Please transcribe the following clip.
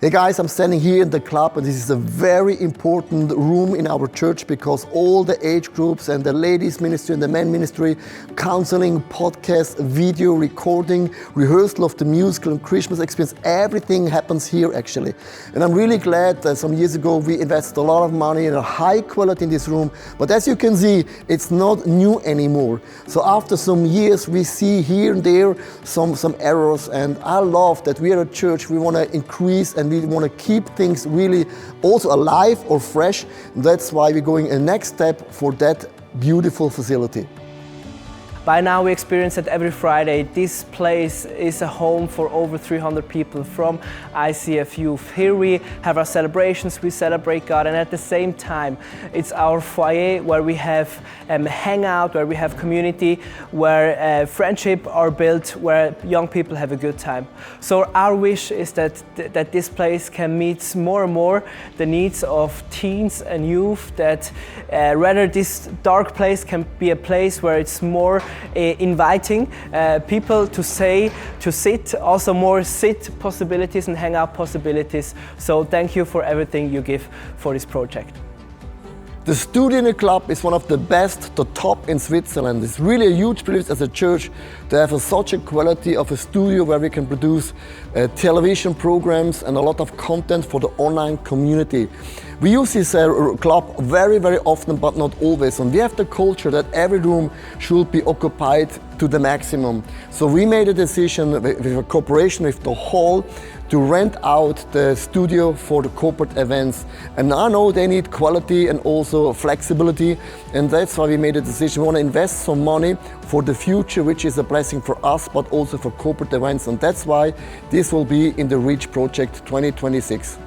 Hey guys, I'm standing here in the club, and this is a very important room in our church because all the age groups and the ladies ministry and the men ministry, counseling, podcast, video, recording, rehearsal of the musical and Christmas experience, everything happens here actually. And I'm really glad that some years ago we invested a lot of money in a high quality in this room, but as you can see, it's not new anymore. So after some years we see here and there some errors, and I love that we are a church, we want to increase and we want to keep things really also alive or fresh. That's why we're going a next step for that beautiful facility. By now we experience that every Friday this place is a home for over 300 people from ICF Youth. Here we have our celebrations, we celebrate God, and at the same time it's our foyer where we have hangout, where we have community, where friendship are built, where young people have a good time. So our wish is that this place can meet more and more the needs of teens and youth, that rather this dark place can be a place where it's more inviting people to sit, also more sit possibilities and hang out possibilities. So thank you for everything you give for this project. The studio in the club is one of the best, the top in Switzerland. It's really a huge privilege as a church to have such a quality of a studio where we can produce television programs and a lot of content for the online community. We use this club very, very often, but not always. And we have the culture that every room should be occupied to the maximum. So we made a decision with a cooperation with the hall to rent out the studio for the corporate events. And I know they need quality and also flexibility, and that's why we made a decision. We want to invest some money for the future, which is a blessing for us, but also for corporate events. And that's why this will be in the Reach project 2026.